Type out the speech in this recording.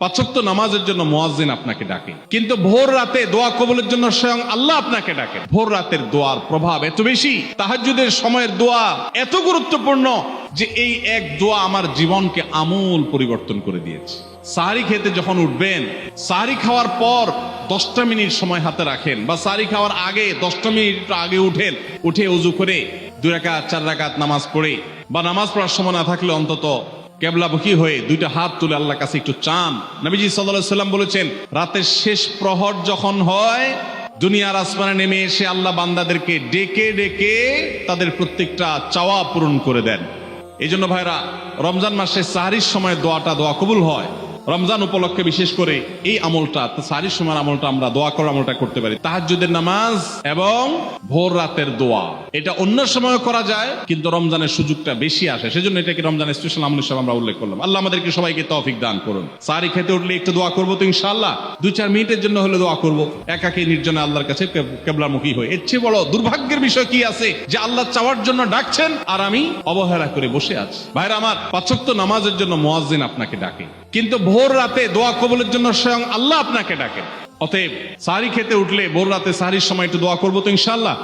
পাঁচ ওয়াক্ত নামাজের জন্য মুয়াজ্জিন আপনাকে ডাকে, কিন্তু ভোর রাতে দোয়া কবুলের জন্য স্বয়ং আল্লাহ আপনাকে ডাকে। ভোর রাতের দোয়ার প্রভাব এত বেশি, তাহাজ্জুদের সময়ের দোয়া এত গুরুত্বপূর্ণ যে এই এক দোয়া আমার জীবনকে আমূল পরিবর্তন করে দিয়েছে। সাহারি খেতে যখন উঠবেন, সাহারি খাওয়ার পর 10টা মিনিট সময় হাতে রাখেন, বা সাহারি খাওয়ার আগে 10টা মিনিট আগে উঠেন, উঠে ওযু করে 2 রাকাত 4 রাকাত নামাজ পড়ে, বা নামাজ পড়ার সময় না থাকলে অন্তত কেবলামুখী হয়ে 2টা হাত তুলে আল্লাহর কাছে একটু চান। নবীজি সাল্লাল্লাহু আলাইহি সাল্লাম বলেছেন, রাতের শেষ প্রহর যখন হয়, দুনিয়ার আসমানে নেমে এসে আল্লাহ বান্দাদেরকে ডেকে ডেকে তাদের প্রত্যেকটা চাওয়া পূরণ করে দেন। এই জন্য ভাইরা, রমজান মাসে সাহরির সময় দোয়া কবুল হয়। রমজান উপলক্ষে বিশেষ করে এই আমলটা, সাহরির সময় আমলটা, আমরা দোয়া করার আমলটা করতে পারি। তাহাজ্জুদের নামাজ এবং ভোর রাতের দোয়া, এটা অন্য সময় করা যায়, কিন্তু রমজানের সুযোগটা বেশি আসে, সেজন্য এটাকে রমজানের স্পেশাল আমল হিসেবে আমরা উল্লেখ করলাম। আল্লাহ আমাদেরকে সবাইকে তৌফিক দান করুন। সাহরি খেতে উঠলে একটু দোয়া করবো তো ইনশাআল্লাহ, 2-4 মিনিটের জন্য হলে দোয়া করবো, একাকী নির্জনে আল্লাহর কাছে কেবলামুখী হয়ে। এর চেয়ে বড় দুর্ভাগ্যের বিষয় কি আছে যে আল্লাহ চাওয়ার জন্য ডাকছেন আর আমি অবহেলা করে বসে আছি। ভাইরা আমার, 5 ওয়াক্ত নামাজের জন্য মুয়াজ্জিন আপনাকে ডাকে, কিন্তু ভোর রাতে দোয়া কবুলের জন্য স্বয়ং আল্লাহ আপনাকে ডাকেন। অতএব সাহরি খেতে উঠলে ভোর রাতে সাহরির সময় একটু দোয়া করবো তো ইনশাআল্লাহ।